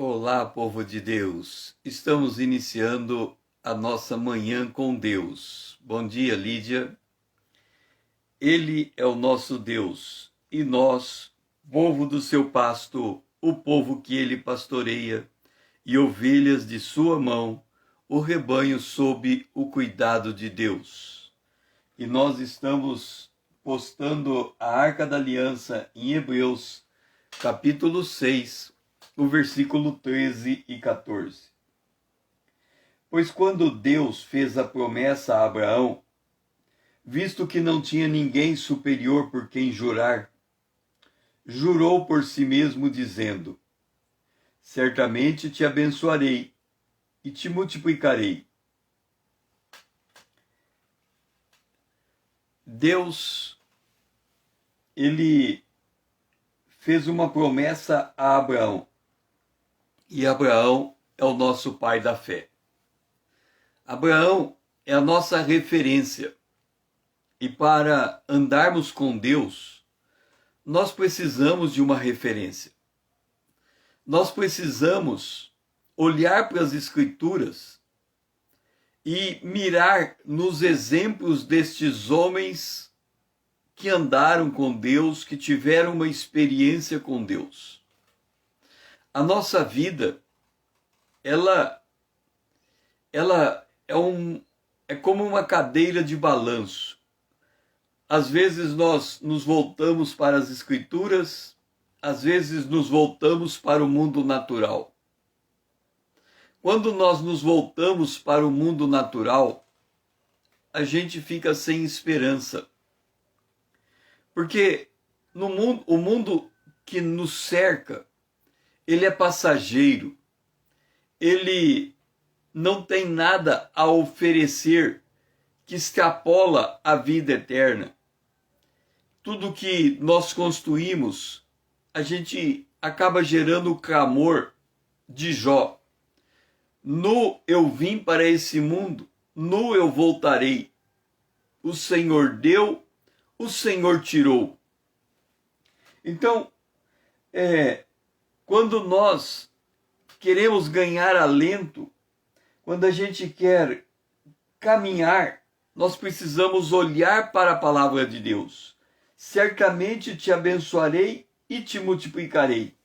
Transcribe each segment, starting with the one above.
Olá, povo de Deus. Estamos iniciando a nossa manhã com Deus. Bom dia, Lídia. Ele é o nosso Deus e nós, povo do seu pasto, o povo que ele pastoreia, e ovelhas de sua mão, o rebanho sob o cuidado de Deus. E nós estamos postando a Arca da Aliança em Hebreus, capítulo 6, o versículo 13 e 14. Pois quando Deus fez a promessa a Abraão, visto que não tinha ninguém superior por quem jurar, jurou por si mesmo, dizendo: certamente te abençoarei e te multiplicarei. Deus, ele fez uma promessa a Abraão. E Abraão é o nosso pai da fé. Abraão é a nossa referência. E para andarmos com Deus, nós precisamos de uma referência. Nós precisamos olhar para as Escrituras e mirar nos exemplos destes homens que andaram com Deus, que tiveram uma experiência com Deus. A nossa vida, ela é como uma cadeira de balanço. Às vezes nós nos voltamos para as Escrituras, às vezes nos voltamos para o mundo natural. Quando nós nos voltamos para o mundo natural, a gente fica sem esperança. Porque o mundo que nos cerca, ele é passageiro, ele não tem nada a oferecer que extrapola a vida eterna. Tudo que nós construímos, a gente acaba gerando o clamor de Jó. Nu eu vim para esse mundo, nu eu voltarei. O Senhor deu, o Senhor tirou. Então, quando nós queremos ganhar alento, quando a gente quer caminhar, nós precisamos olhar para a palavra de Deus. Certamente te abençoarei e te multiplicarei.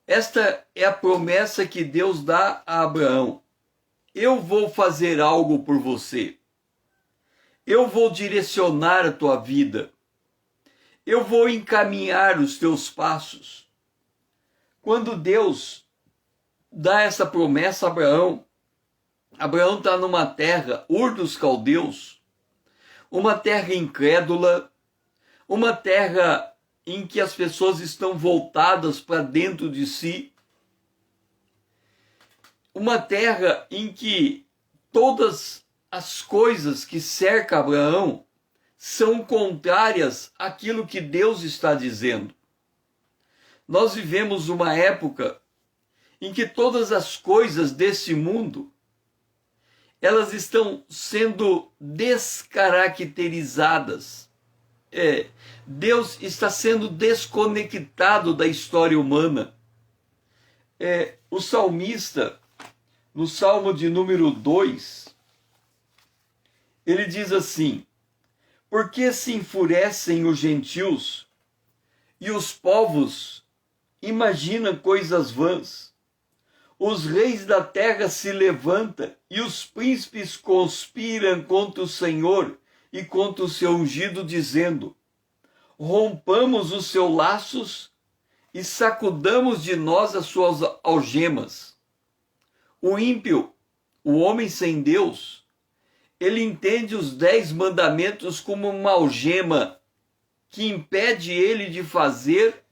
Esta é a promessa que Deus dá a Abraão. Eu vou fazer algo por você. Eu vou direcionar a tua vida. Eu vou encaminhar os teus passos. Quando Deus dá essa promessa a Abraão, Abraão está numa terra, Ur dos Caldeus, uma terra incrédula, uma terra em que as pessoas estão voltadas para dentro de si, uma terra em que todas as coisas que cercam Abraão são contrárias àquilo que Deus está dizendo. Nós vivemos uma época em que todas as coisas desse mundo, elas estão sendo descaracterizadas. Deus está sendo desconectado da história humana. O salmista, no Salmo de número 2, ele diz assim: por que se enfurecem os gentios e os povos imaginam coisas vãs? Os reis da terra se levantam e os príncipes conspiram contra o Senhor e contra o seu ungido, dizendo: rompamos os seus laços e sacudamos de nós as suas algemas. O ímpio, o homem sem Deus, ele entende os 10 mandamentos como uma algema que impede ele de fazer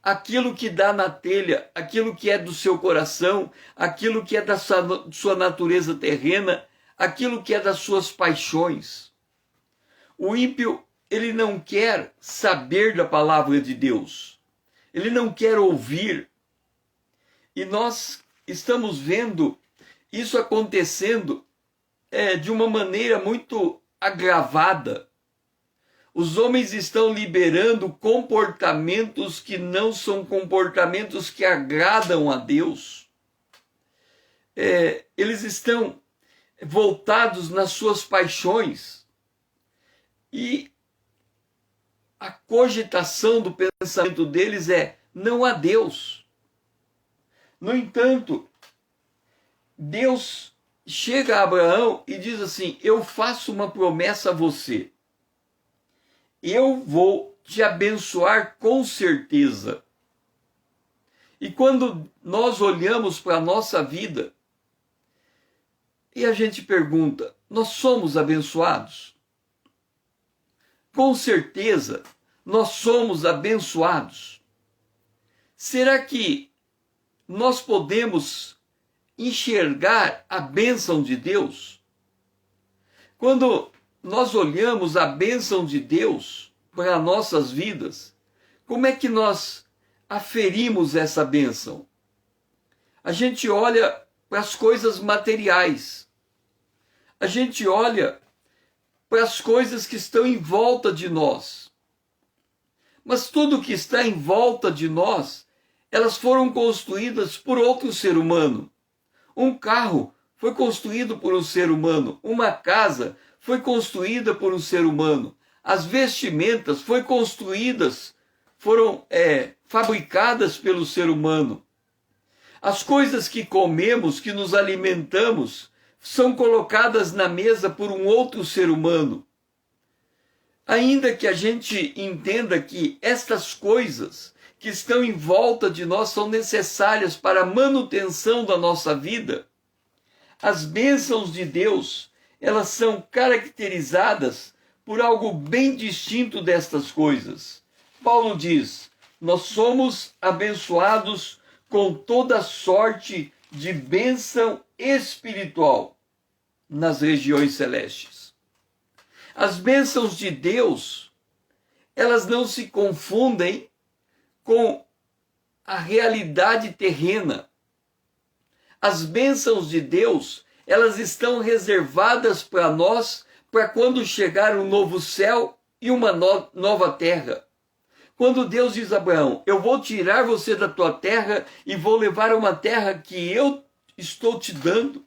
aquilo que dá na telha, aquilo que é do seu coração, aquilo que é da sua natureza terrena, aquilo que é das suas paixões. O ímpio, ele não quer saber da palavra de Deus, ele não quer ouvir. E nós estamos vendo isso acontecendo de uma maneira muito agravada. Os homens estão liberando comportamentos que não são comportamentos que agradam a Deus. Eles estão voltados nas suas paixões. E a cogitação do pensamento deles é: não há Deus. No entanto, Deus chega a Abraão e diz assim: eu faço uma promessa a você. Eu vou te abençoar com certeza. E quando nós olhamos para a nossa vida e a gente pergunta: nós somos abençoados? Com certeza, nós somos abençoados. Será que nós podemos enxergar a bênção de Deus? Quando nós olhamos a bênção de Deus para nossas vidas, como é que nós aferimos essa bênção? A gente olha para as coisas materiais. A gente olha para as coisas que estão em volta de nós. Mas tudo que está em volta de nós, elas foram construídas por outro ser humano. Um carro foi construído por um ser humano. Uma casa foi construída por um ser humano. As vestimentas foram fabricadas pelo ser humano. As coisas que comemos, que nos alimentamos, são colocadas na mesa por um outro ser humano. Ainda que a gente entenda que estas coisas que estão em volta de nós são necessárias para a manutenção da nossa vida, as bênçãos de Deus, elas são caracterizadas por algo bem distinto destas coisas. Paulo diz: nós somos abençoados com toda sorte de bênção espiritual nas regiões celestes. As bênçãos de Deus, elas não se confundem com a realidade terrena. As bênçãos de Deus, elas estão reservadas para nós, para quando chegar um novo céu e uma nova terra. Quando Deus diz a Abraão: eu vou tirar você da tua terra e vou levar a uma terra que eu estou te dando,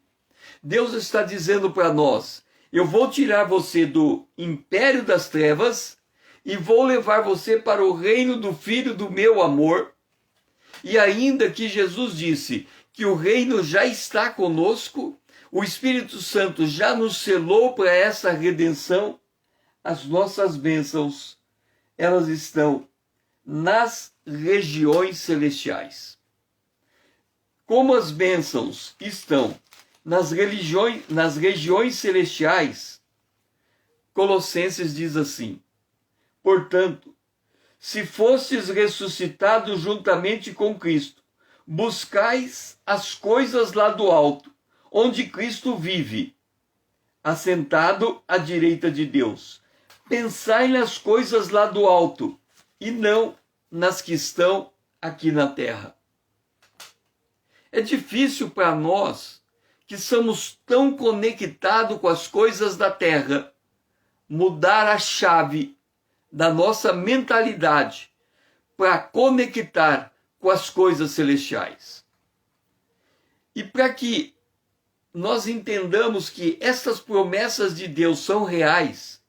Deus está dizendo para nós: eu vou tirar você do império das trevas e vou levar você para o reino do Filho do meu amor. E ainda que Jesus disse que o reino já está conosco, o Espírito Santo já nos selou para essa redenção, as nossas bênçãos, elas estão nas regiões celestiais. Como as bênçãos estão nas regiões celestiais, Colossenses diz assim: portanto, se fostes ressuscitados juntamente com Cristo, buscais as coisas lá do alto, onde Cristo vive, assentado à direita de Deus. Pensai nas coisas lá do alto, e não nas que estão aqui na terra. É difícil para nós, que somos tão conectados com as coisas da terra, mudar a chave da nossa mentalidade para conectar com as coisas celestiais. E para que nós entendamos que essas promessas de Deus são reais,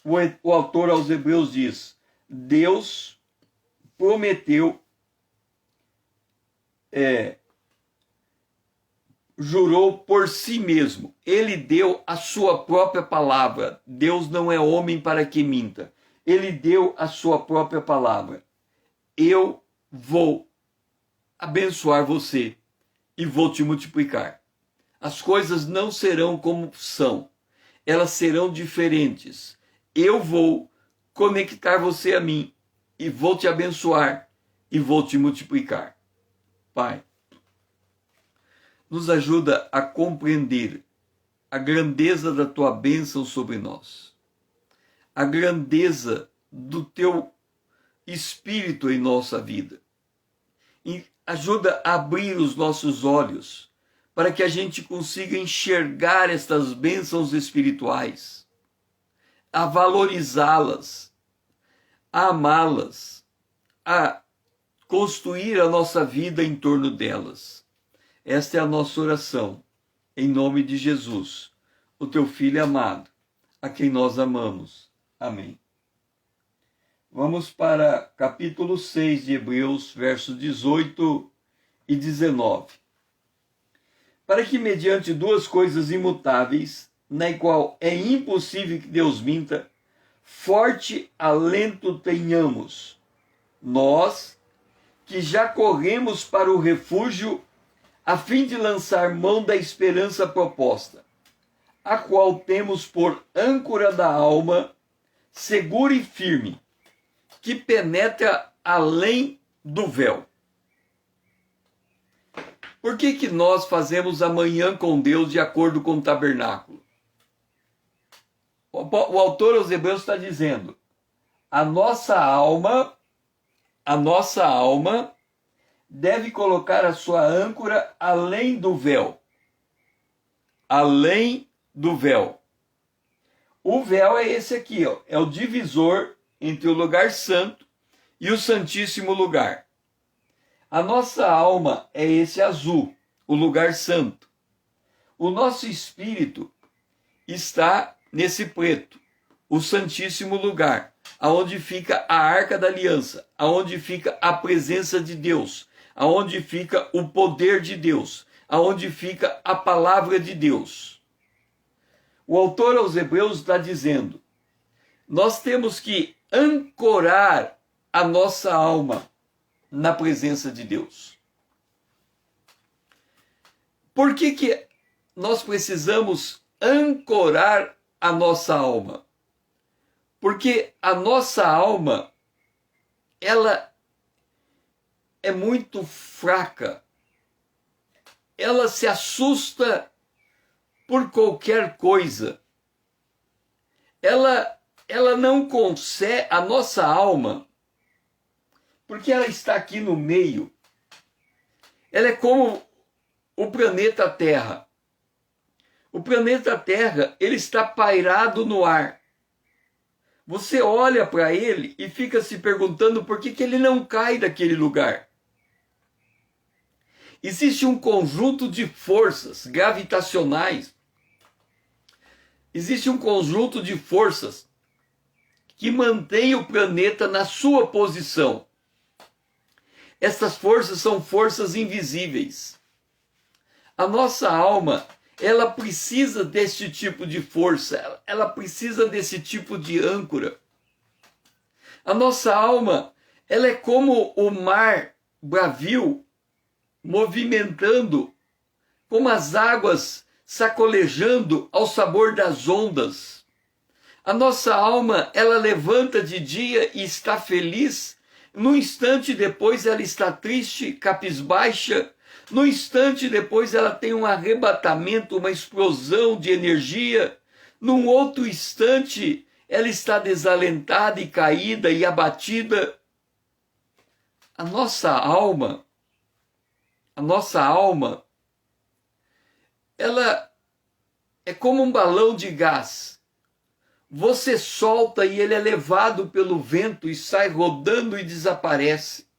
o autor aos Hebreus diz: Deus prometeu, jurou por si mesmo. Ele deu a sua própria palavra. Deus não é homem para que minta. Ele deu a sua própria palavra. Eu vou abençoar você e vou te multiplicar. As coisas não serão como são. Elas serão diferentes. Eu vou conectar você a mim e vou te abençoar e vou te multiplicar. Pai, nos ajuda a compreender a grandeza da tua bênção sobre nós, a grandeza do teu Espírito em nossa vida. E ajuda a abrir os nossos olhos para que a gente consiga enxergar estas bênçãos espirituais. a valorizá-las, a amá-las, a construir a nossa vida em torno delas. Esta é a nossa oração, em nome de Jesus, o teu Filho amado, a quem nós amamos. Amém. Vamos para capítulo 6 de Hebreus, versos 18 e 19. Para que, mediante duas coisas imutáveis, na qual é impossível que Deus minta, forte alento tenhamos, nós que já corremos para o refúgio, a fim de lançar mão da esperança proposta, a qual temos por âncora da alma, segura e firme, que penetra além do véu. Por que nós fazemos amanhã com Deus de acordo com o tabernáculo? O autor aos Hebreus está dizendo, a nossa alma deve colocar a sua âncora além do véu. Além do véu. O véu é esse aqui, ó, é o divisor entre o lugar santo e o santíssimo lugar. A nossa alma é esse azul, o lugar santo. O nosso espírito está nesse preto, o santíssimo lugar, aonde fica a arca da aliança, aonde fica a presença de Deus, aonde fica o poder de Deus, aonde fica a palavra de Deus. O autor aos Hebreus está dizendo, nós temos que ancorar a nossa alma na presença de Deus. Por que nós precisamos ancorar a nossa alma? Porque a nossa alma, ela é muito fraca. Ela se assusta por qualquer coisa. Ela não consegue, a nossa alma, porque ela está aqui no meio, ela é como o planeta Terra. O planeta Terra, ele está pairado no ar. Você olha para ele e fica se perguntando por que ele não cai daquele lugar. Existe um conjunto de forças gravitacionais. Existe um conjunto de forças que mantém o planeta na sua posição. Essas forças são forças invisíveis. A nossa alma, ela precisa desse tipo de força, ela precisa desse tipo de âncora. A nossa alma, ela é como o mar bravio, movimentando, como as águas sacolejando ao sabor das ondas. A nossa alma, ela levanta de dia e está feliz, no instante depois ela está triste, cabisbaixa, no instante depois ela tem um arrebatamento, uma explosão de energia, num outro instante ela está desalentada e caída e abatida. A nossa alma, ela é como um balão de gás. Você solta e ele é levado pelo vento e sai rodando e desaparece.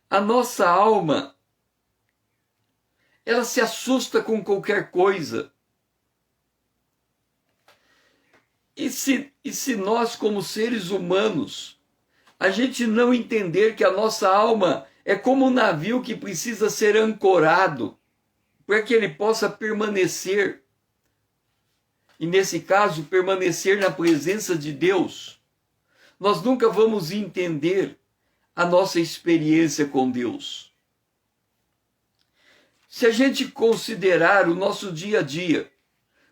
A nossa alma, ela se assusta com qualquer coisa. E se nós, como seres humanos, a gente não entender que a nossa alma é como um navio que precisa ser ancorado para que ele possa permanecer, e nesse caso, permanecer na presença de Deus, nós nunca vamos entender a nossa experiência com Deus. Se a gente considerar o nosso dia a dia,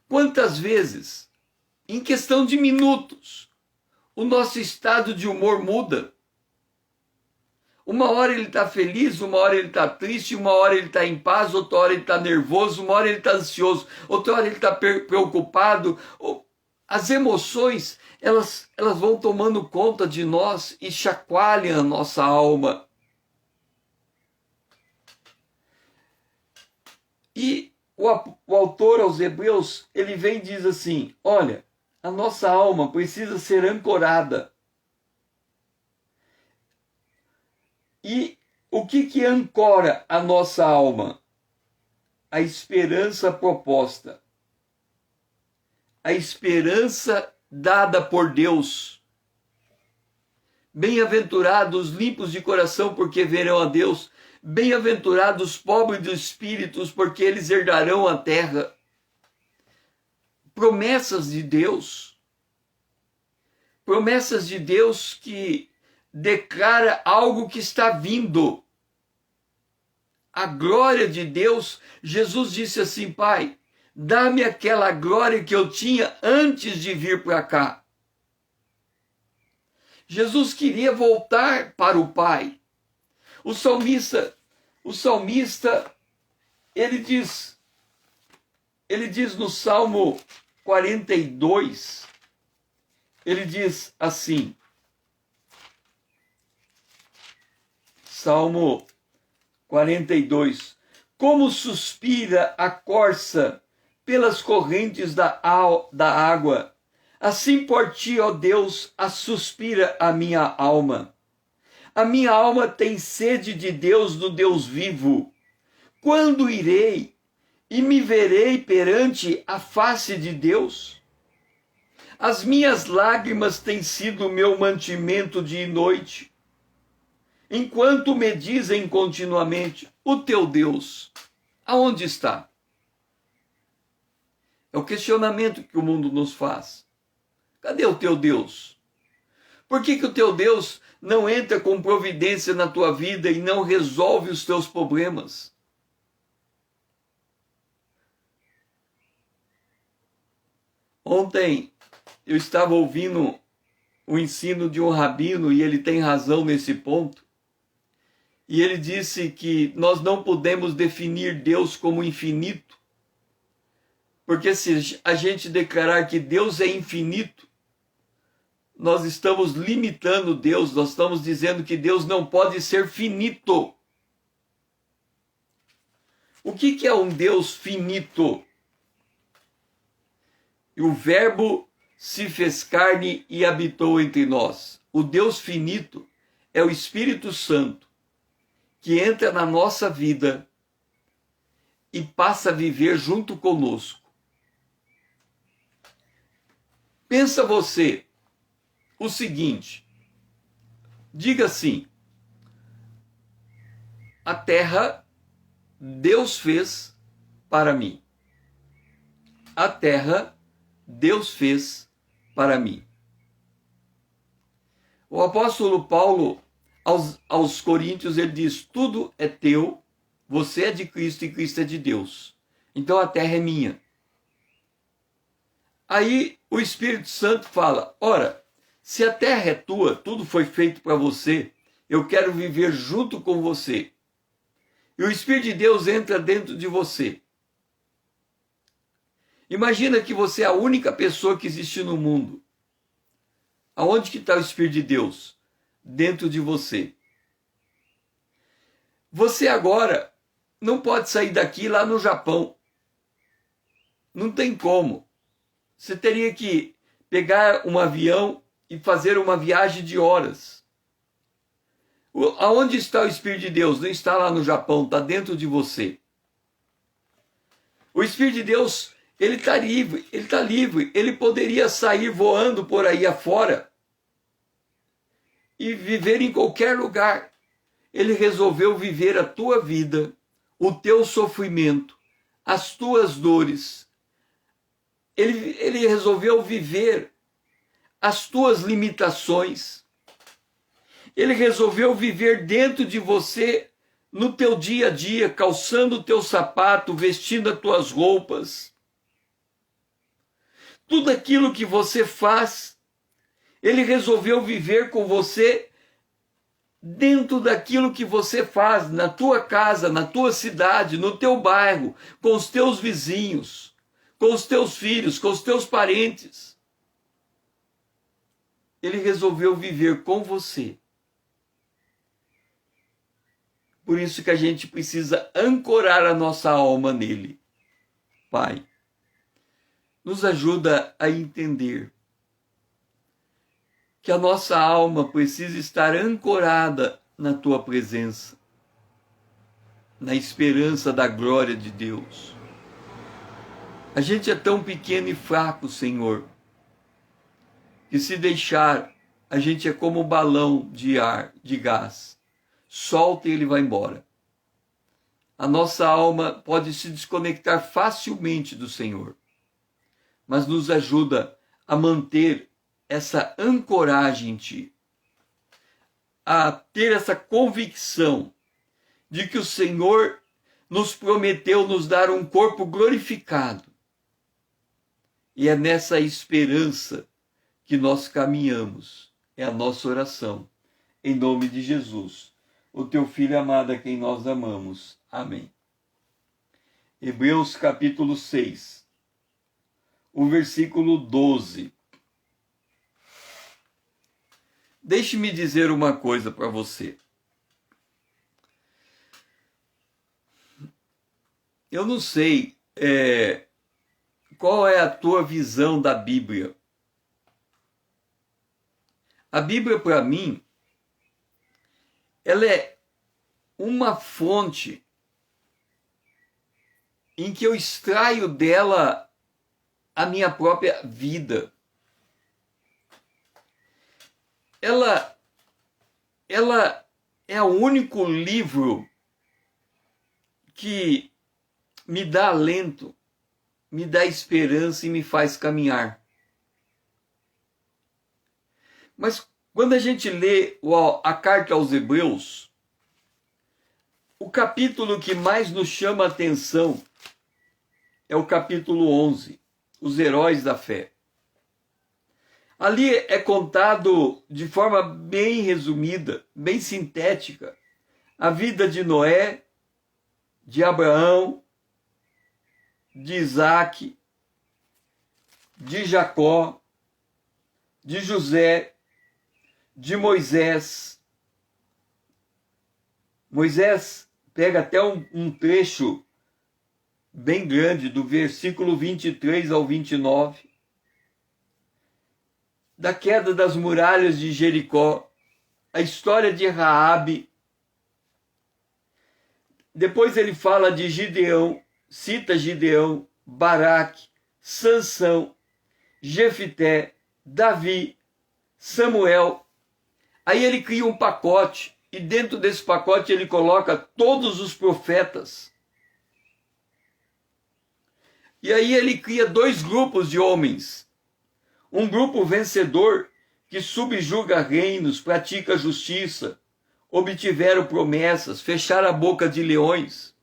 quantas vezes, em questão de minutos, o nosso estado de humor muda. Uma hora ele está feliz, uma hora ele está triste, uma hora ele está em paz, outra hora ele está nervoso, uma hora ele está ansioso, outra hora ele está preocupado. As emoções, elas vão tomando conta de nós e chacoalham a nossa alma. E o autor aos Hebreus, ele vem e diz assim, olha, A nossa alma precisa ser ancorada. E o que ancora a nossa alma? A esperança proposta. A esperança dada por Deus. Bem-aventurados limpos de coração, porque verão a Deus. Bem-aventurados pobres de espíritos, porque eles herdarão a terra. Promessas de Deus. Promessas de Deus que declara algo que está vindo. A glória de Deus. Jesus disse assim: Pai, dá-me aquela glória que eu tinha antes de vir para cá. Jesus queria voltar para o Pai. O salmista, ele diz no Salmo 42, ele diz assim, Salmo 42, como suspira a corça pelas correntes da água, assim por ti, ó Deus, a suspira a minha alma. A minha alma tem sede de Deus, do Deus vivo. Quando irei e me verei perante a face de Deus? As minhas lágrimas têm sido o meu mantimento dia e noite, enquanto me dizem continuamente: o teu Deus, aonde está? É o questionamento que o mundo nos faz. Cadê o teu Deus? Por que o teu Deus não entra com providência na tua vida e não resolve os teus problemas? Ontem eu estava ouvindo o ensino de um rabino, e ele tem razão nesse ponto. E ele disse que nós não podemos definir Deus como infinito, porque se a gente declarar que Deus é infinito, nós estamos limitando Deus, nós estamos dizendo que Deus não pode ser finito. O que é um Deus finito? E o Verbo se fez carne e habitou entre nós. O Deus finito é o Espírito Santo, que entra na nossa vida e passa a viver junto conosco. Pensa você o seguinte, diga assim: a terra Deus fez para mim. A terra Deus fez para mim. O apóstolo Paulo, aos Coríntios, ele diz: tudo é teu, você é de Cristo e Cristo é de Deus. Então a terra é minha. Aí o Espírito Santo fala: ora, se a terra é tua, tudo foi feito para você, eu quero viver junto com você. E o Espírito de Deus entra dentro de você. Imagina que você é a única pessoa que existe no mundo. Aonde que está o Espírito de Deus? Dentro de você. Você agora não pode sair daqui lá no Japão. Não tem como. Você teria que pegar um avião e fazer uma viagem de horas. Aonde está o Espírito de Deus? Não está lá no Japão, está dentro de você. O Espírito de Deus, ele está livre, ele poderia sair voando por aí afora e viver em qualquer lugar. Ele resolveu viver a tua vida, o teu sofrimento, as tuas dores. Ele resolveu viver as tuas limitações. Ele resolveu viver dentro de você, no teu dia a dia, calçando o teu sapato, vestindo as tuas roupas. Tudo aquilo que você faz, ele resolveu viver com você dentro daquilo que você faz, na tua casa, na tua cidade, no teu bairro, com os teus vizinhos, com os teus filhos, com os teus parentes. Ele resolveu viver com você. Por isso que a gente precisa ancorar a nossa alma nele. Pai, nos ajuda a entender que a nossa alma precisa estar ancorada na tua presença, na esperança da glória de Deus. A gente é tão pequeno e fraco, Senhor, que se deixar, a gente é como um balão de ar, de gás. Solta e ele vai embora. A nossa alma pode se desconectar facilmente do Senhor, mas nos ajuda a manter essa ancoragem em Ti, a ter essa convicção de que o Senhor nos prometeu nos dar um corpo glorificado. E é nessa esperança que nós caminhamos. É a nossa oração. Em nome de Jesus, o Teu Filho amado a quem nós amamos. Amém. Hebreus capítulo 6, o versículo 12. Deixe-me dizer uma coisa para você. Eu não sei qual é a tua visão da Bíblia. A Bíblia, para mim, ela é uma fonte em que eu extraio dela a minha própria vida. Ela é o único livro que me dá alento, me dá esperança e me faz caminhar. Mas quando a gente lê a carta aos Hebreus, o capítulo que mais nos chama a atenção é o capítulo 11, os heróis da fé. Ali é contado de forma bem resumida, bem sintética, a vida de Noé, de Abraão, de Isaac, de Jacó, de José, de Moisés. Moisés pega até um trecho bem grande, do versículo 23 ao 29, da queda das muralhas de Jericó, a história de Raabe. Depois ele fala de Gideão, cita Gideão, Baraque, Sansão, Jefité, Davi, Samuel. Aí ele cria um pacote, e dentro desse pacote ele coloca todos os profetas. E aí ele cria dois grupos de homens. Um grupo vencedor, que subjuga reinos, pratica justiça, obtiveram promessas, fecharam a boca de leões.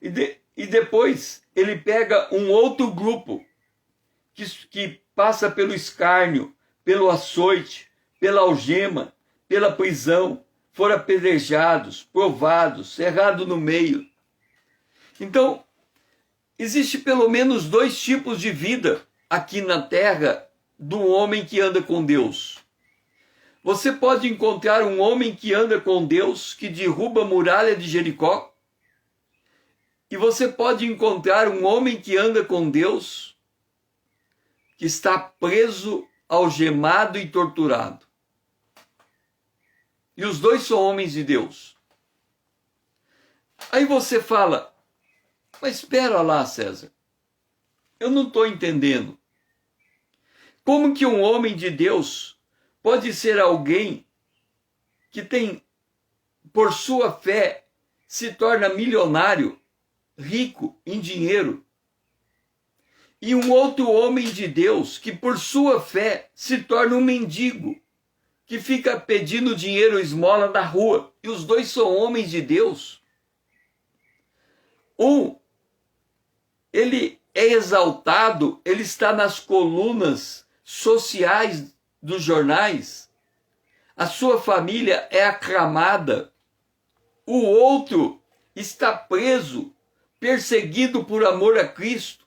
E depois ele pega um outro grupo, que passa pelo escárnio, pelo açoite, pela algema, pela prisão, foram apedrejados, provados, cerrados no meio. Então, existe pelo menos dois tipos de vida aqui na terra do homem que anda com Deus. Você pode encontrar um homem que anda com Deus, que derruba a muralha de Jericó, e você pode encontrar um homem que anda com Deus, que está preso, algemado e torturado. E os dois são homens de Deus. Aí você fala, mas espera lá, César, eu não estou entendendo. Como que um homem de Deus pode ser alguém que tem, por sua fé, se torna milionário, rico em dinheiro, e um outro homem de Deus que, por sua fé, se torna um mendigo, que fica pedindo dinheiro, esmola na rua, e os dois são homens de Deus? Um, ele é exaltado, ele está nas colunas sociais dos jornais, a sua família é aclamada. O outro está preso, perseguido por amor a Cristo.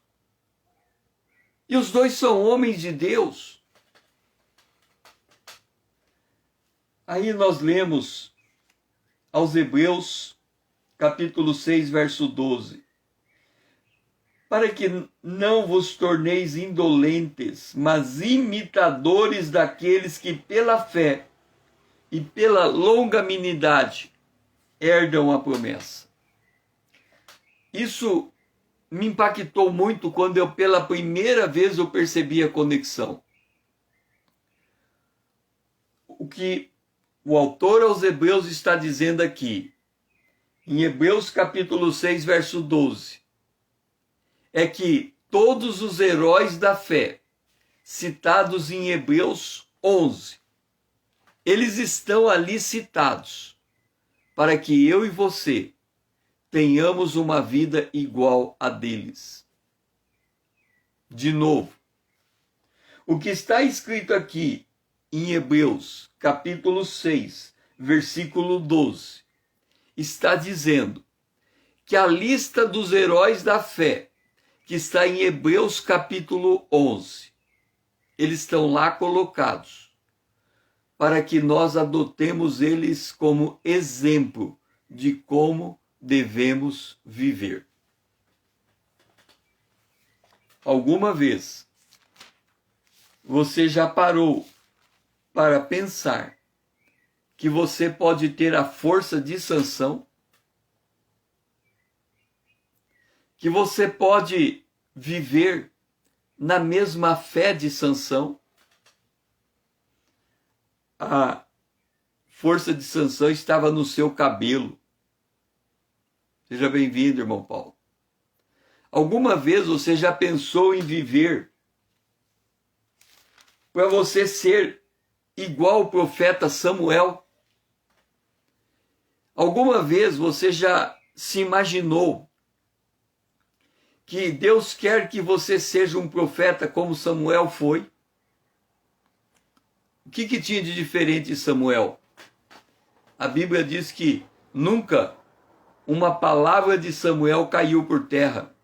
E os dois são homens de Deus. Aí nós lemos aos Hebreus, capítulo 6, verso 12. para que não vos torneis indolentes, mas imitadores daqueles que pela fé e pela longanimidade herdam a promessa. Isso me impactou muito quando pela primeira vez eu percebi a conexão. O que o autor aos Hebreus está dizendo aqui, em Hebreus capítulo 6, verso 12, é que todos os heróis da fé, citados em Hebreus 11, eles estão ali citados para que eu e você tenhamos uma vida igual a deles. De novo, o que está escrito aqui em Hebreus, capítulo 6, versículo 12, está dizendo que a lista dos heróis da fé, que está em Hebreus, capítulo 11, eles estão lá colocados, para que nós adotemos eles como exemplo de como devemos viver. Alguma vez você já parou para pensar que você pode ter a força de Sansão? Que você pode viver na mesma fé de Sansão? A força de Sansão estava no seu cabelo. Seja bem-vindo, irmão Paulo. Alguma vez você já pensou em viver para você ser igual o profeta Samuel? Alguma vez você já se imaginou que Deus quer que você seja um profeta como Samuel foi? O que tinha de diferente em Samuel? A Bíblia diz que nunca uma palavra de Samuel caiu por terra.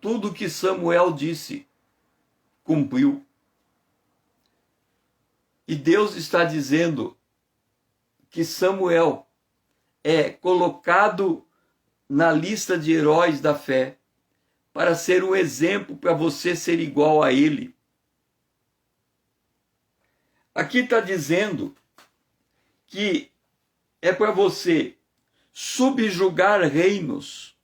Tudo que Samuel disse, cumpriu. E Deus está dizendo que Samuel é colocado na lista de heróis da fé para ser um exemplo para você ser igual a ele. Aqui está dizendo que é para você subjugar reinos.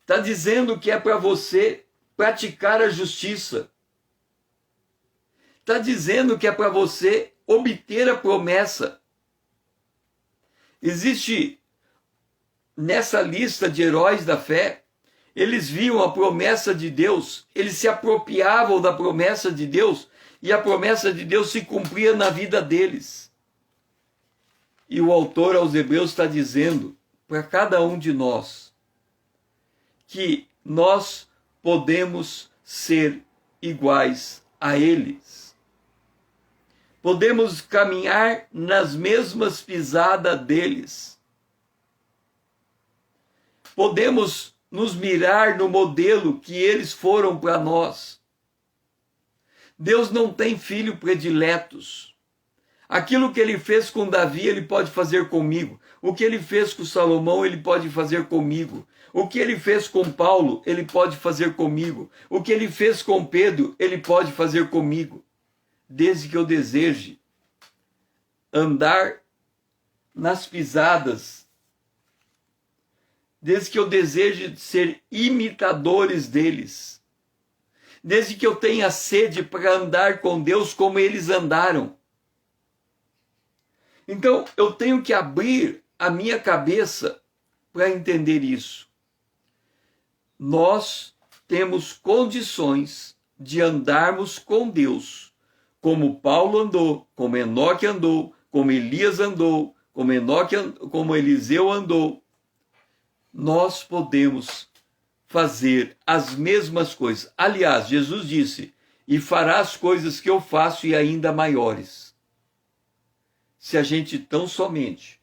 Está dizendo que é para você praticar a justiça. Está dizendo que é para você obter a promessa. Existe nessa lista de heróis da fé, eles viam a promessa de Deus, eles se apropriavam da promessa de Deus e a promessa de Deus se cumpria na vida deles. E o autor aos Hebreus está dizendo para cada um de nós que nós podemos ser iguais a eles. Podemos caminhar nas mesmas pisadas deles. Podemos nos mirar no modelo que eles foram para nós. Deus não tem filhos prediletos. Aquilo que ele fez com Davi, ele pode fazer comigo. O que ele fez com Salomão, ele pode fazer comigo. O que ele fez com Paulo, ele pode fazer comigo. O que ele fez com Pedro, ele pode fazer comigo. Desde que eu deseje andar nas pisadas, desde que eu deseje ser imitadores deles, desde que eu tenha sede para andar com Deus como eles andaram. Então, eu tenho que abrir a minha cabeça para entender isso. Nós temos condições de andarmos com Deus, como Paulo andou, como Enoque andou, como Elias andou, como Eliseu andou. Nós podemos fazer as mesmas coisas. Aliás, Jesus disse, e fará as coisas que eu faço e ainda maiores. Se a gente tão somente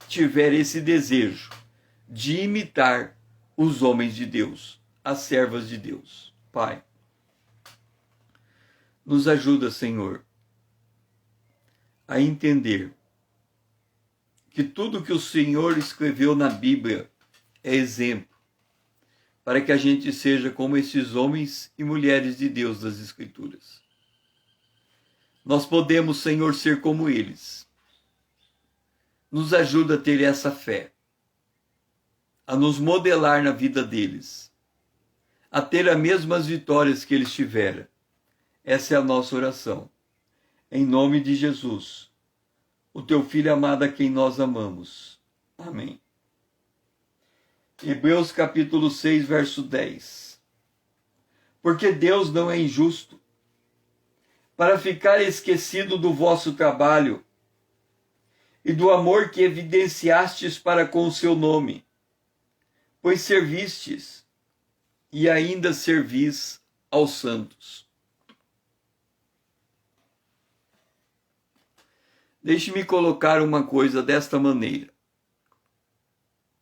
tiver esse desejo de imitar os homens de Deus, as servas de Deus. Pai, nos ajuda, Senhor, a entender que tudo que o Senhor escreveu na Bíblia é exemplo, para que a gente seja como esses homens e mulheres de Deus das Escrituras. Nós podemos, Senhor, ser como eles. Nos ajuda a ter essa fé, a nos modelar na vida deles, a ter as mesmas vitórias que eles tiveram. Essa é a nossa oração. Em nome de Jesus, o teu Filho amado a quem nós amamos. Amém. Hebreus capítulo 6, verso 10. Porque Deus não é injusto, para ficar esquecido do vosso trabalho e do amor que evidenciastes para com o seu nome, pois servistes e ainda servis aos santos. Deixe-me colocar uma coisa desta maneira.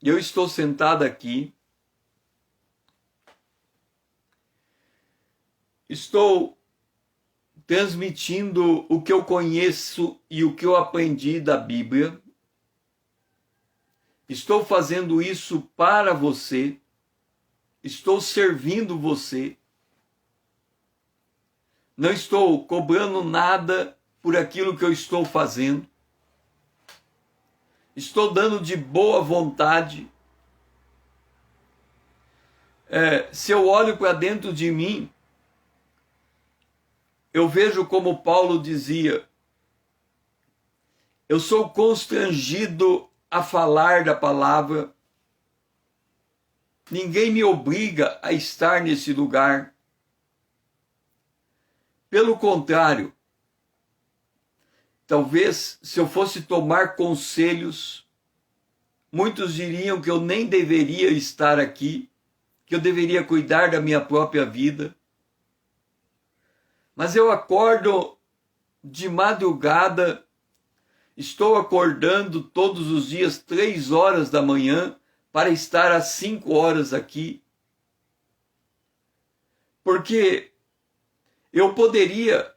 Eu estou sentado aqui, estou transmitindo o que eu conheço e o que eu aprendi da Bíblia. Estou fazendo isso para você. Estou servindo você. Não estou cobrando nada por aquilo que eu estou fazendo. Estou dando de boa vontade. Se eu olho para dentro de mim, eu vejo como Paulo dizia, eu sou constrangido a falar da palavra. Ninguém me obriga a estar nesse lugar. Pelo contrário, talvez se eu fosse tomar conselhos, muitos diriam que eu nem deveria estar aqui, que eu deveria cuidar da minha própria vida. Mas eu acordo de madrugada, estou acordando todos os dias 3 horas da manhã para estar às 5 horas aqui. Porque eu poderia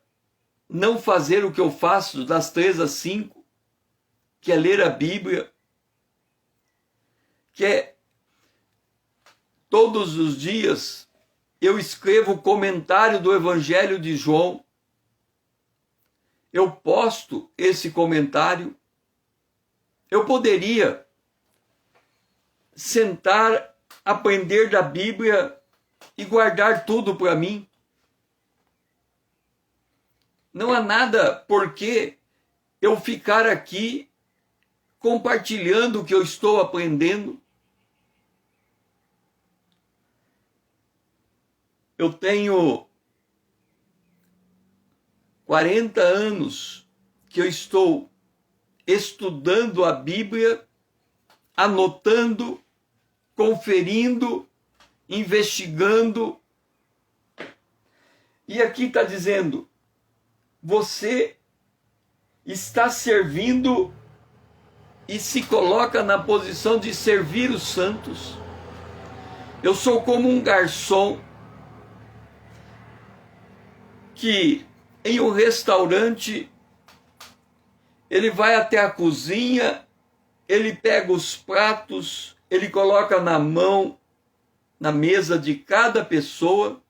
não fazer o que eu faço das 3 às 5, que é ler a Bíblia, que é todos os dias eu escrevo o comentário do Evangelho de João, eu posto esse comentário, eu poderia sentar, aprender da Bíblia e guardar tudo para mim. Não há nada por que eu ficar aqui compartilhando o que eu estou aprendendo. Eu tenho 40 anos que eu estou estudando a Bíblia, anotando, conferindo, investigando. E aqui está dizendo, você está servindo e se coloca na posição de servir os santos. Eu sou como um garçom que em um restaurante ele vai até a cozinha, ele pega os pratos, ele coloca na mão, na mesa de cada pessoa,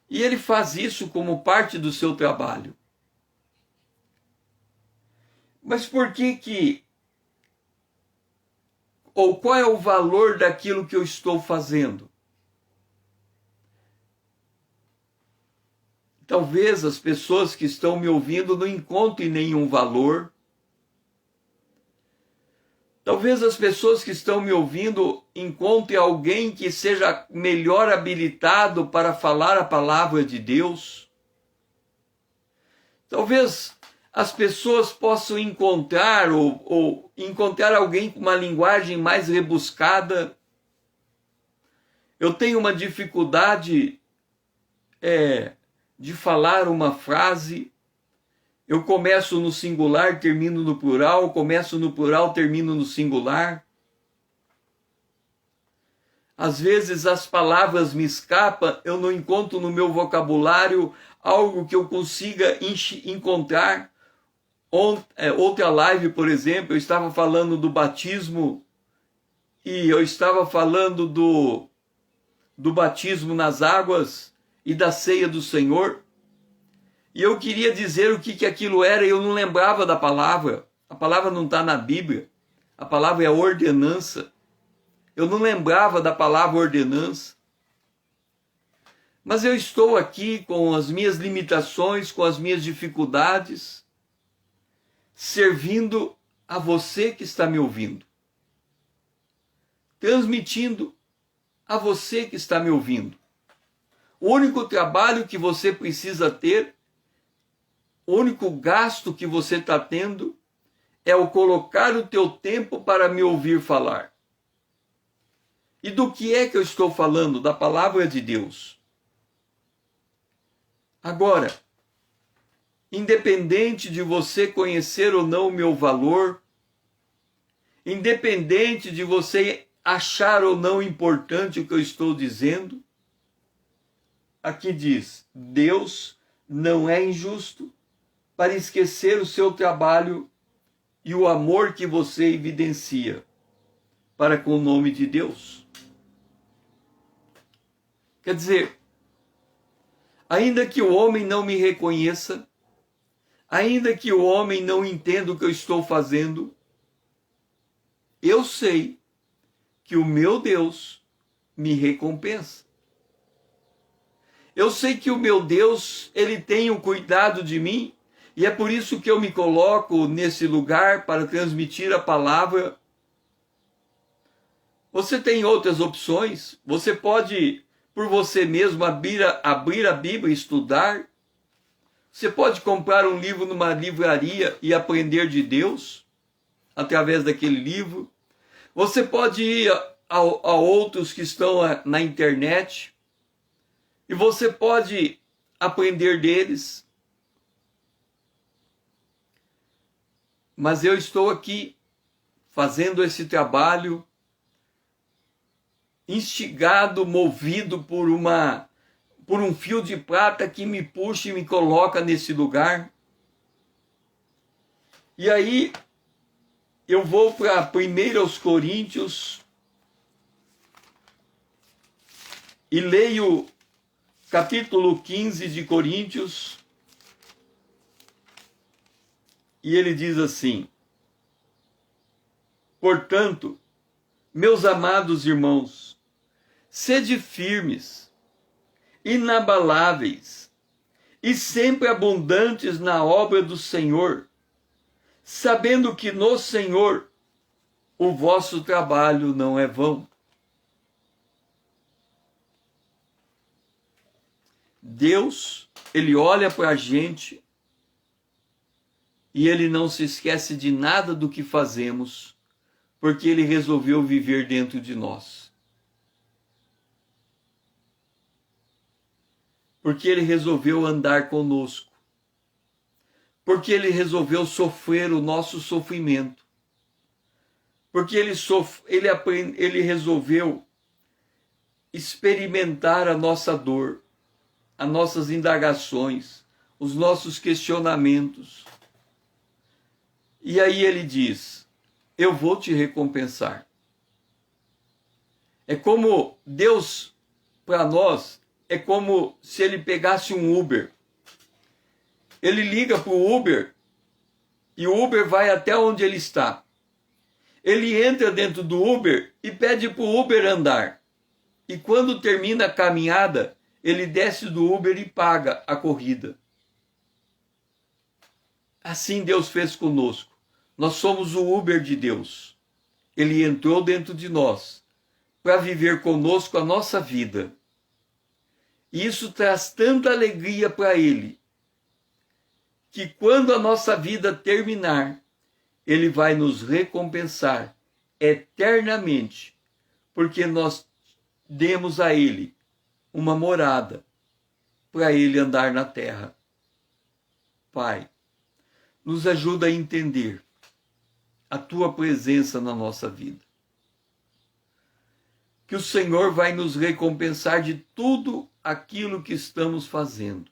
e ele faz isso como parte do seu trabalho. Mas por que ou qual é o valor daquilo que eu estou fazendo? Talvez as pessoas que estão me ouvindo não encontrem nenhum valor. Talvez as pessoas que estão me ouvindo encontrem alguém que seja melhor habilitado para falar a palavra de Deus. Talvez as pessoas possam encontrar ou encontrar alguém com uma linguagem mais rebuscada. Eu tenho uma dificuldade de falar uma frase. Eu começo no singular, termino no plural, começo no plural, termino no singular. Às vezes as palavras me escapam, eu não encontro no meu vocabulário algo que eu consiga encontrar Outra live, por exemplo, eu estava falando do batismo e eu estava falando do batismo nas águas e da ceia do Senhor. E eu queria dizer o que aquilo era e eu não lembrava da palavra. A palavra não está na Bíblia. A palavra é ordenança. Eu não lembrava da palavra ordenança. Mas eu estou aqui com as minhas limitações, com as minhas dificuldades, servindo a você que está me ouvindo. Transmitindo a você que está me ouvindo. O único trabalho que você precisa ter, o único gasto que você está tendo, é o colocar o teu tempo para me ouvir falar. E do que é que eu estou falando? Da palavra de Deus. Agora, independente de você conhecer ou não o meu valor, independente de você achar ou não importante o que eu estou dizendo, aqui diz: Deus não é injusto para esquecer o seu trabalho e o amor que você evidencia para com o nome de Deus. Quer dizer, ainda que o homem não me reconheça, ainda que o homem não entenda o que eu estou fazendo, eu sei que o meu Deus me recompensa. Eu sei que o meu Deus, ele tem o cuidado de mim, e é por isso que eu me coloco nesse lugar para transmitir a palavra. Você tem outras opções, você pode, por você mesmo, abrir a Bíblia e estudar. Você pode comprar um livro numa livraria e aprender de Deus, através daquele livro. Você pode ir a outros que estão na internet, e você pode aprender deles. Mas eu estou aqui fazendo esse trabalho, instigado, movido por um fio de prata que me puxa e me coloca nesse lugar. E aí eu vou para 1 Coríntios e leio capítulo 15 de Coríntios, e ele diz assim: portanto, meus amados irmãos, sede firmes, inabaláveis e sempre abundantes na obra do Senhor, sabendo que no Senhor o vosso trabalho não é vão. Deus, ele olha para a gente e ele não se esquece de nada do que fazemos, porque ele resolveu viver dentro de nós. Porque ele resolveu andar conosco. Porque ele resolveu sofrer o nosso sofrimento. Porque ele resolveu experimentar a nossa dor, as nossas indagações, os nossos questionamentos. E aí ele diz: eu vou te recompensar. É como Deus, para nós, é como se ele pegasse um Uber. Ele liga para o Uber e o Uber vai até onde ele está. Ele entra dentro do Uber e pede para o Uber andar. E quando termina a caminhada, ele desce do Uber e paga a corrida. Assim Deus fez conosco. Nós somos o Uber de Deus. Ele entrou dentro de nós para viver conosco a nossa vida. E isso traz tanta alegria para ele, que quando a nossa vida terminar, ele vai nos recompensar eternamente, porque nós demos a ele uma morada para ele andar na terra. Pai, nos ajuda a entender a tua presença na nossa vida. Que o Senhor vai nos recompensar de tudo aquilo que estamos fazendo.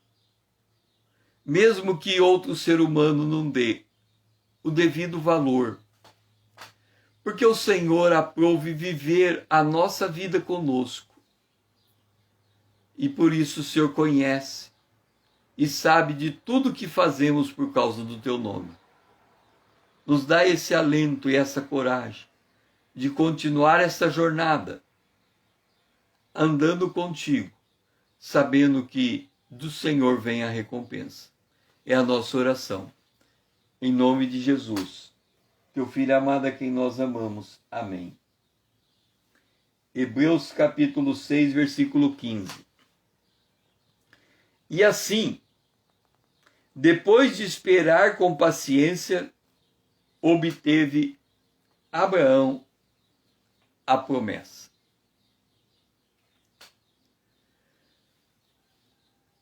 Mesmo que outro ser humano não dê, o devido valor. Porque o Senhor aprove viver a nossa vida conosco. E por isso o Senhor conhece e sabe de tudo que fazemos por causa do teu nome. Nos dá esse alento e essa coragem de continuar essa jornada, andando contigo, sabendo que do Senhor vem a recompensa. É a nossa oração. Em nome de Jesus, teu Filho amado a quem nós amamos. Amém. Hebreus capítulo 6, versículo 15. E assim, depois de esperar com paciência, obteve Abraão a promessa.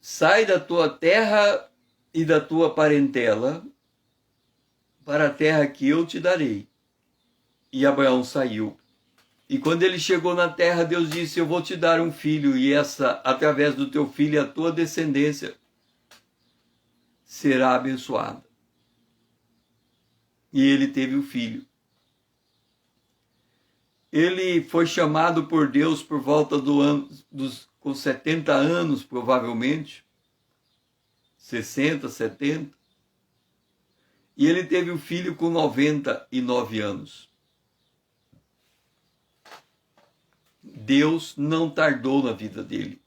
Sai da tua terra e da tua parentela para a terra que eu te darei. E Abraão saiu. E quando ele chegou na terra, Deus disse: eu vou te dar um filho, e através do teu filho, a tua descendência será abençoada. E ele teve o filho. Ele foi chamado por Deus por volta com 70 anos, provavelmente. 60, 70. E ele teve o filho com 99 anos. Deus não tardou na vida dele.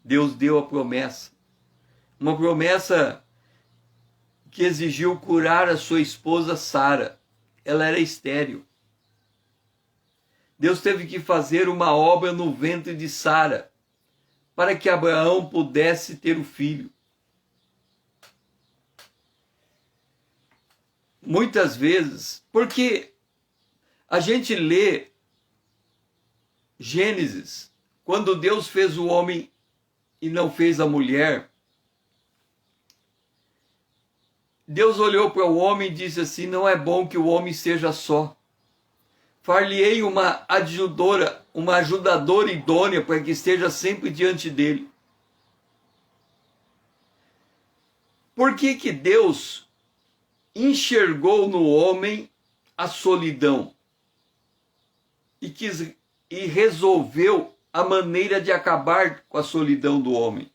Deus deu a promessa. Uma promessa que exigiu curar a sua esposa Sara. Ela era estéril. Deus teve que fazer uma obra no ventre de Sara para que Abraão pudesse ter o filho. Muitas vezes, porque a gente lê Gênesis, quando Deus fez o homem e não fez a mulher, Deus olhou para o homem e disse assim: não é bom que o homem seja só. Far-lhe-ei uma ajudadora idônea para que esteja sempre diante dele. Por que que Deus enxergou no homem a solidão e resolveu a maneira de acabar com a solidão do homem?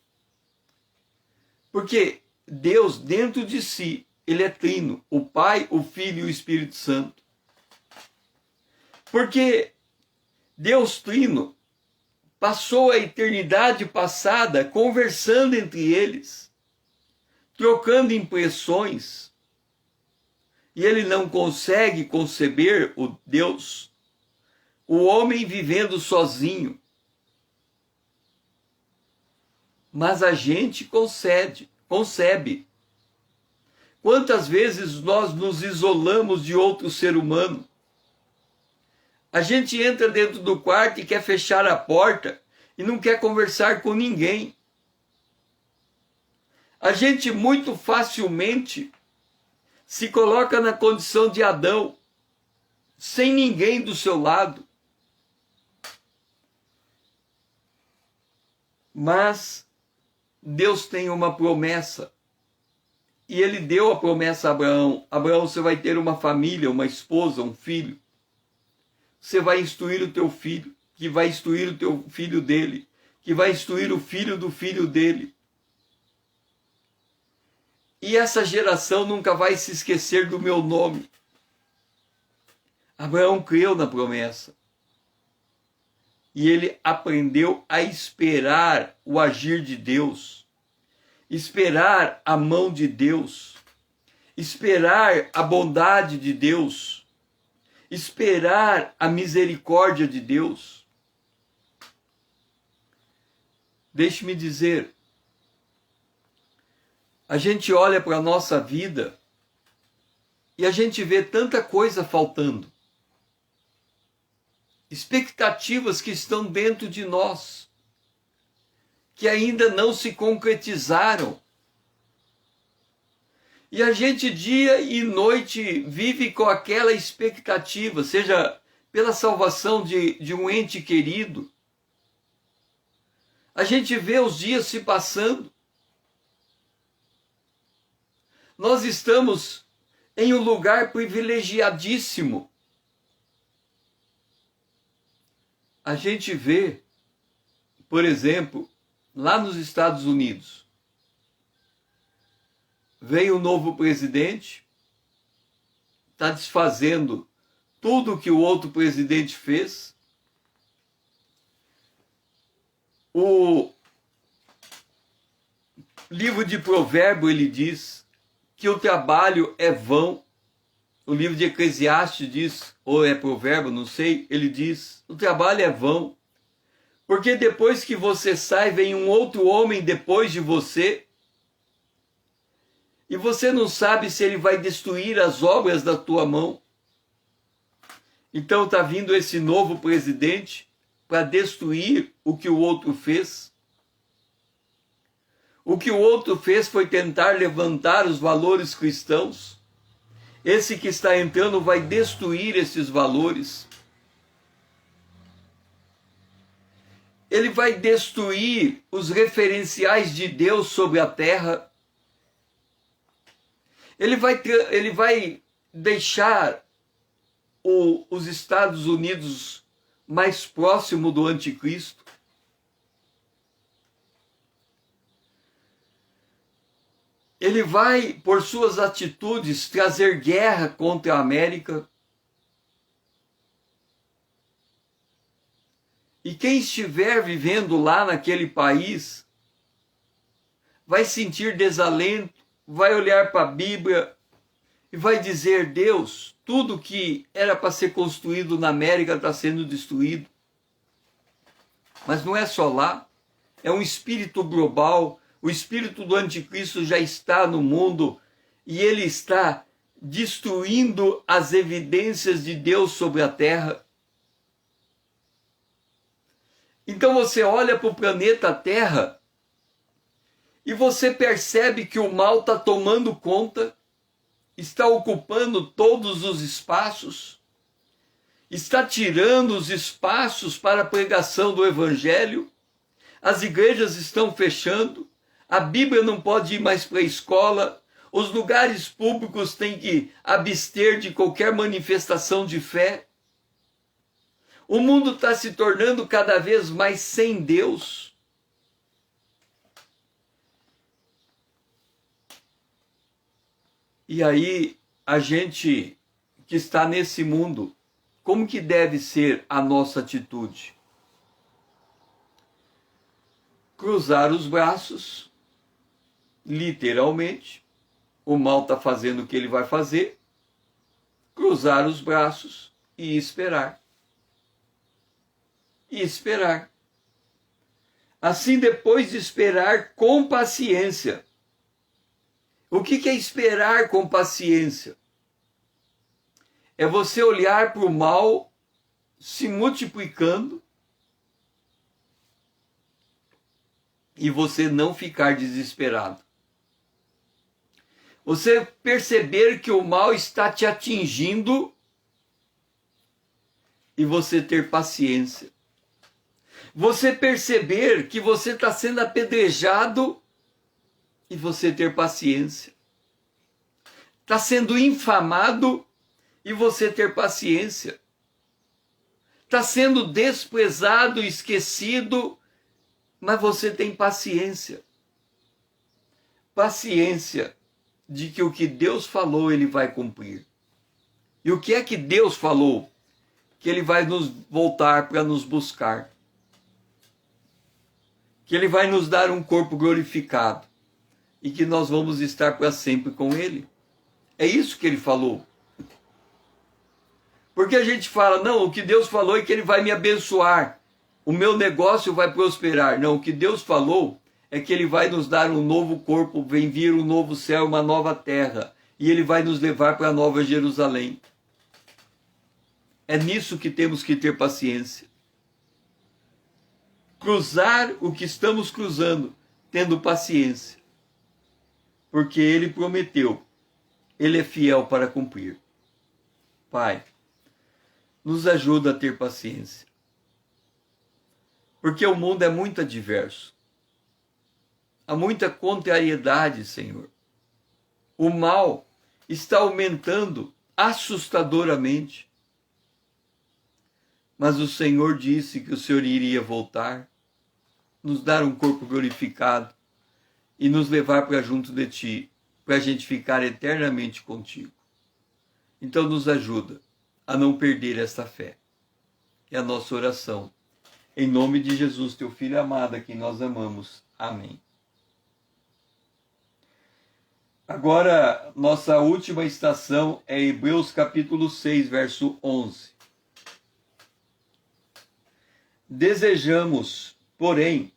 Porque Deus, dentro de si, ele é trino, o Pai, o Filho e o Espírito Santo. Porque Deus trino passou a eternidade passada conversando entre eles, trocando impressões, e ele não consegue conceber o homem vivendo sozinho. Mas a gente concebe. Quantas vezes nós nos isolamos de outro ser humano? A gente entra dentro do quarto e quer fechar a porta e não quer conversar com ninguém. A gente muito facilmente se coloca na condição de Adão, sem ninguém do seu lado. Mas Deus tem uma promessa. E ele deu a promessa a Abraão. Abraão, você vai ter uma família, uma esposa, um filho. Você vai instruir o teu filho, que vai instruir o teu filho dele, que vai instruir o filho do filho dele. E essa geração nunca vai se esquecer do meu nome. Abraão creu na promessa. E ele aprendeu a esperar o agir de Deus, esperar a mão de Deus, esperar a bondade de Deus, esperar a misericórdia de Deus. Deixe-me dizer, a gente olha para a nossa vida e a gente vê tanta coisa faltando. Expectativas que estão dentro de nós, que ainda não se concretizaram. E a gente dia e noite vive com aquela expectativa, seja pela salvação de um ente querido. A gente vê os dias se passando. Nós estamos em um lugar privilegiadíssimo. A gente vê, por exemplo, lá nos Estados Unidos, veio um novo presidente, está desfazendo tudo que o outro presidente fez. O livro de Provérbio, ele diz que o trabalho é vão. O livro de Eclesiastes diz, ou é Provérbio, não sei, ele diz, o trabalho é vão. Porque depois que você sai, vem um outro homem depois de você, e você não sabe se ele vai destruir as obras da tua mão. Então está vindo esse novo presidente para destruir o que o outro fez. O que o outro fez foi tentar levantar os valores cristãos. Esse que está entrando vai destruir esses valores. Ele vai destruir os referenciais de Deus sobre a terra. Ele vai deixar os Estados Unidos mais próximo do anticristo. Ele vai, por suas atitudes, trazer guerra contra a América. E quem estiver vivendo lá naquele país vai sentir desalento, vai olhar para a Bíblia e vai dizer: Deus, tudo que era para ser construído na América está sendo destruído. Mas não é só lá, é um espírito global. O espírito do anticristo já está no mundo e ele está destruindo as evidências de Deus sobre a terra. Então você olha para o planeta Terra e você percebe que o mal está tomando conta, está ocupando todos os espaços, está tirando os espaços para a pregação do Evangelho, as igrejas estão fechando, a Bíblia não pode ir mais para a escola, os lugares públicos têm que abster de qualquer manifestação de fé. O mundo está se tornando cada vez mais sem Deus. E aí, a gente que está nesse mundo, como que deve ser a nossa atitude? Cruzar os braços, literalmente. O mal está fazendo o que ele vai fazer. Cruzar os braços e esperar. E esperar. Assim, depois de esperar com paciência. O que é esperar com paciência? É você olhar para o mal se multiplicando e você não ficar desesperado. Você perceber que o mal está te atingindo e você ter paciência. Você perceber que você está sendo apedrejado e você ter paciência. Está sendo infamado e você ter paciência. Está sendo desprezado, esquecido, mas você tem paciência. Paciência de que o que Deus falou, Ele vai cumprir. E o que é que Deus falou? Que Ele vai nos voltar para nos buscar. Que Ele vai nos dar um corpo glorificado. E que nós vamos estar para sempre com Ele. É isso que Ele falou. Porque a gente fala, não, o que Deus falou é que Ele vai me abençoar. O meu negócio vai prosperar. Não, o que Deus falou é que Ele vai nos dar um novo corpo, vem vir um novo céu, uma nova terra. E Ele vai nos levar para a Nova Jerusalém. É nisso que temos que ter paciência. Cruzar o que estamos cruzando, tendo paciência. Porque Ele prometeu. Ele é fiel para cumprir. Pai, nos ajuda a ter paciência. Porque o mundo é muito adverso. Há muita contrariedade, Senhor. O mal, está aumentando assustadoramente. Mas o Senhor disse que o Senhor iria voltar, nos dar um corpo glorificado e nos levar para junto de Ti, para a gente ficar eternamente contigo. Então nos ajuda a não perder esta fé. É a nossa oração. Em nome de Jesus, Teu Filho amado, a quem nós amamos. Amém. Agora, nossa última estação é Hebreus capítulo 6, verso 11. Desejamos, porém,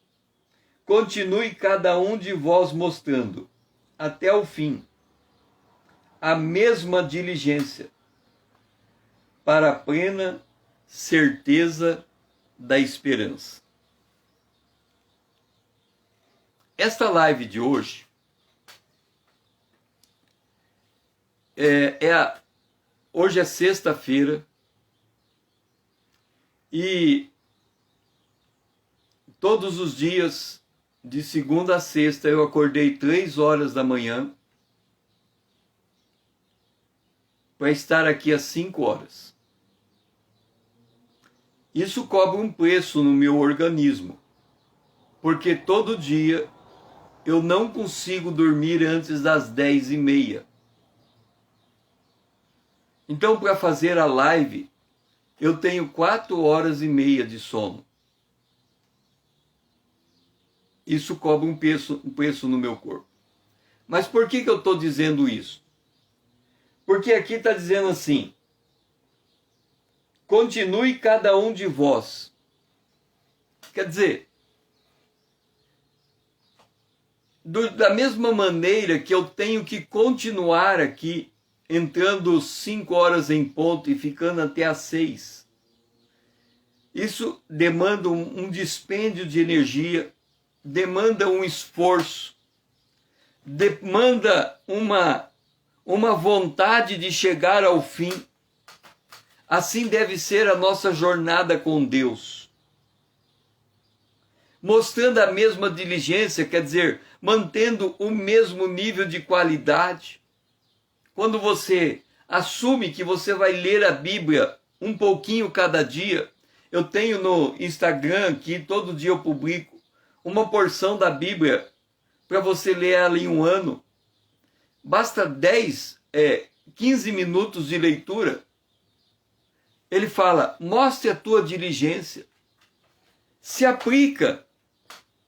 continue cada um de vós mostrando, até o fim, a mesma diligência, para a plena certeza da esperança. Esta live de hoje hoje é sexta-feira e todos os dias, de segunda a sexta, eu acordei 3 horas da manhã para estar aqui às 5 horas. Isso cobra um preço no meu organismo, porque todo dia eu não consigo dormir antes das 10h30. Então, para fazer a live, eu tenho 4 horas e meia de sono. Isso cobra um preço no meu corpo. Mas por que eu estou dizendo isso? Porque aqui está dizendo assim: continue cada um de vós. Quer dizer, da mesma maneira que eu tenho que continuar aqui, entrando 5 horas em ponto e ficando até às 6. Isso demanda um dispêndio de energia, demanda um esforço, demanda uma vontade de chegar ao fim. Assim deve ser a nossa jornada com Deus. Mostrando a mesma diligência, quer dizer, mantendo o mesmo nível de qualidade. Quando você assume que você vai ler a Bíblia um pouquinho cada dia, eu tenho no Instagram aqui, todo dia eu publico uma porção da Bíblia para você ler ela em um ano. Basta 15 minutos de leitura. Ele fala: mostre a tua diligência. Se aplica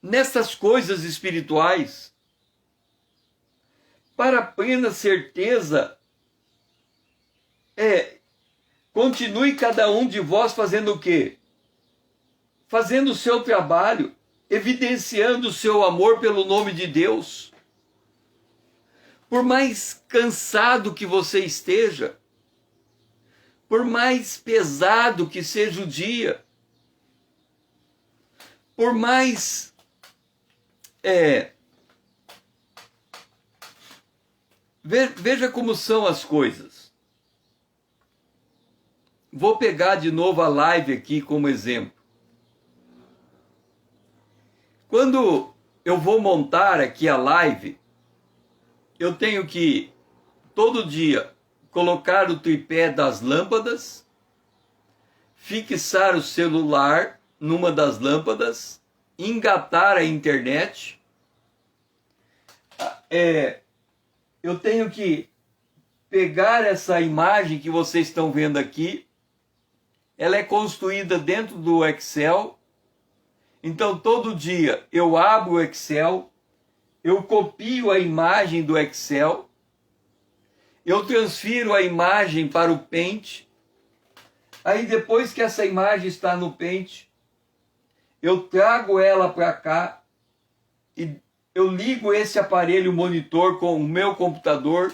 nessas coisas espirituais. Para plena certeza, continue cada um de vós fazendo o quê? Fazendo o seu trabalho, evidenciando o seu amor pelo nome de Deus. Por mais cansado que você esteja, por mais pesado que seja o dia, por mais veja como são as coisas. Vou pegar de novo a live aqui como exemplo. Quando eu vou montar aqui a live, eu tenho que, todo dia, colocar o tripé das lâmpadas, fixar o celular numa das lâmpadas, engatar a internet. Eu tenho que pegar essa imagem que vocês estão vendo aqui. Ela é construída dentro do Excel. Então, todo dia eu abro o Excel, eu copio a imagem do Excel, eu transfiro a imagem para o Paint. Aí, depois que essa imagem está no Paint, eu trago ela para cá e eu ligo esse aparelho monitor com o meu computador.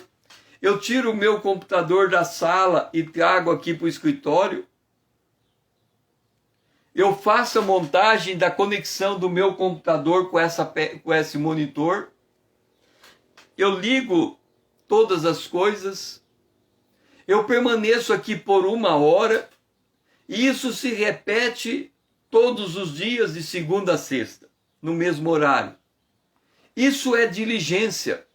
Eu tiro o meu computador da sala e trago aqui para o escritório. Eu faço a montagem da conexão do meu computador com esse monitor. Eu ligo todas as coisas. Eu permaneço aqui por 1 hora. E isso se repete todos os dias de segunda a sexta, no mesmo horário. Isso é diligência.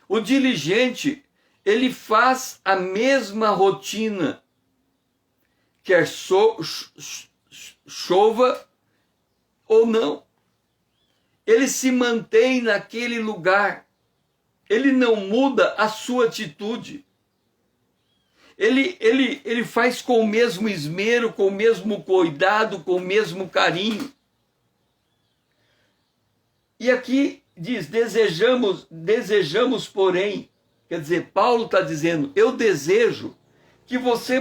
O diligente, ele faz a mesma rotina, quer chova ou não. Ele se mantém naquele lugar. Ele não muda a sua atitude. Ele faz com o mesmo esmero, com o mesmo cuidado, com o mesmo carinho. E aqui diz, desejamos, porém, quer dizer, Paulo está dizendo, eu desejo que você,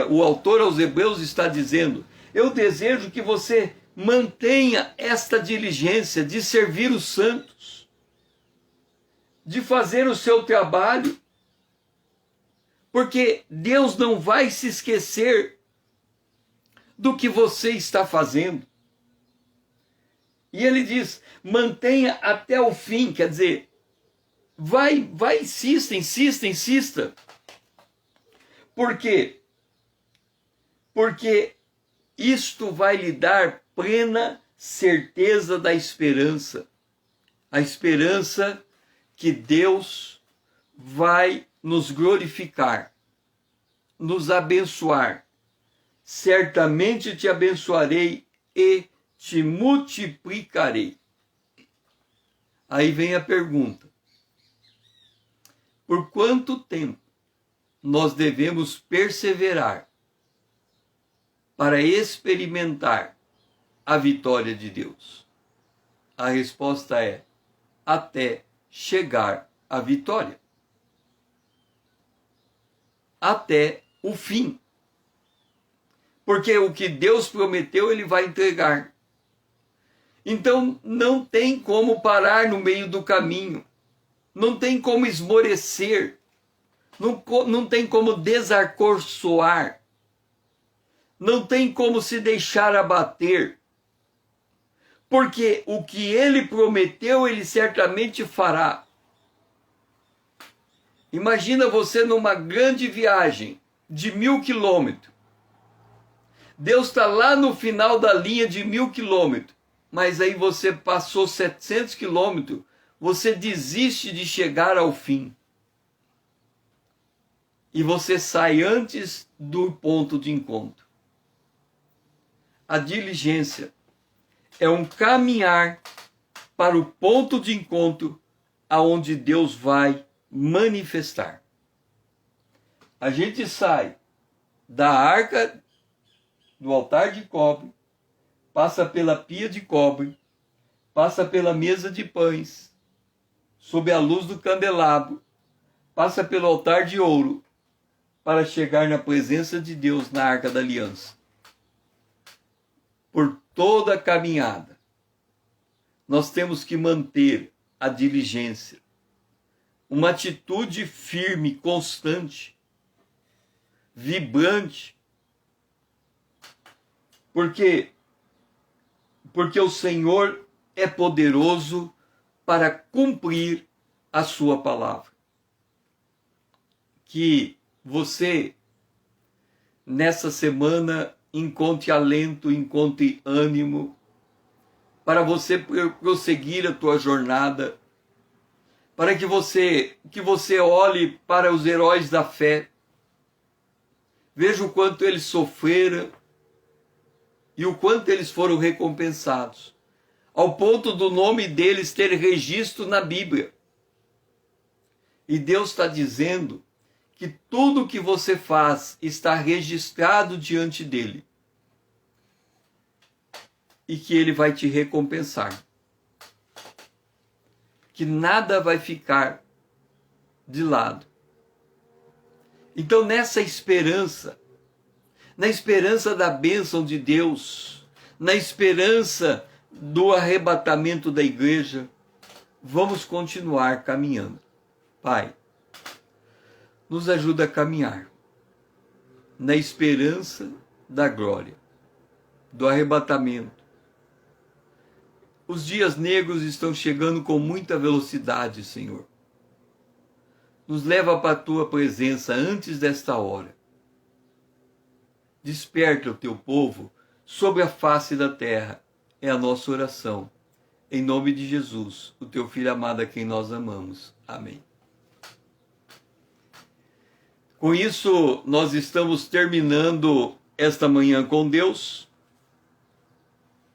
o autor aos Hebreus está dizendo, eu desejo que você mantenha esta diligência de servir os santos, de fazer o seu trabalho, porque Deus não vai se esquecer do que você está fazendo. E ele diz, mantenha até o fim, quer dizer, vai, insista. Por quê? Porque isto vai lhe dar plena certeza da esperança. A esperança que Deus vai nos glorificar, nos abençoar. Certamente te abençoarei e te multiplicarei. Aí vem a pergunta: por quanto tempo nós devemos perseverar para experimentar a vitória de Deus? A resposta é: até chegar à vitória. Até o fim. Porque o que Deus prometeu, Ele vai entregar. Então, não tem como parar no meio do caminho. Não tem como esmorecer. Não tem como desarcorçoar. Não tem como se deixar abater. Porque o que Ele prometeu, Ele certamente fará. Imagina você numa grande viagem de 1000 quilômetros. Deus está lá no final da linha de 1000 quilômetros. Mas aí você passou 700 quilômetros. Você desiste de chegar ao fim. E você sai antes do ponto de encontro. A diligência é um caminhar para o ponto de encontro aonde Deus vai manifestar. A gente sai da arca do altar de cobre, passa pela pia de cobre, passa pela mesa de pães, sob a luz do candelabro, passa pelo altar de ouro, para chegar na presença de Deus na arca da aliança. Por toda a caminhada, nós temos que manter a diligência, uma atitude firme, constante, vibrante, porque o Senhor é poderoso para cumprir a sua palavra. Que você, nessa semana, encontre alento, encontre ânimo, para você prosseguir a tua jornada, para que você olhe para os heróis da fé, veja o quanto eles sofreram e o quanto eles foram recompensados, ao ponto do nome deles ter registro na Bíblia. E Deus está dizendo que tudo que você faz está registrado diante dele e que ele vai te recompensar. Que nada vai ficar de lado. Então, nessa esperança, na esperança da bênção de Deus, na esperança do arrebatamento da igreja, vamos continuar caminhando. Pai, nos ajuda a caminhar na esperança da glória, do arrebatamento. Os dias negros estão chegando com muita velocidade, Senhor. Nos leva para a tua presença antes desta hora. Desperta o teu povo sobre a face da terra. É a nossa oração. Em nome de Jesus, o teu Filho amado a quem nós amamos. Amém. Com isso, nós estamos terminando esta manhã com Deus.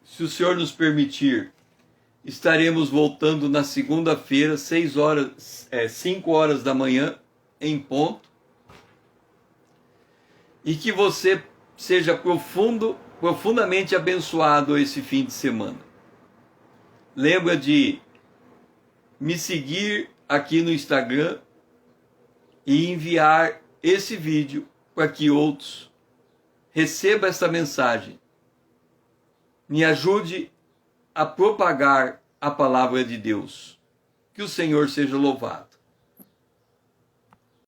Se o Senhor nos permitir, estaremos voltando na segunda-feira, 5 horas da manhã, em ponto. E que você seja profundamente abençoado esse fim de semana. Lembra de me seguir aqui no Instagram e enviar esse vídeo para que outros recebam essa mensagem. Me ajude a propagar a palavra de Deus. Que o Senhor seja louvado.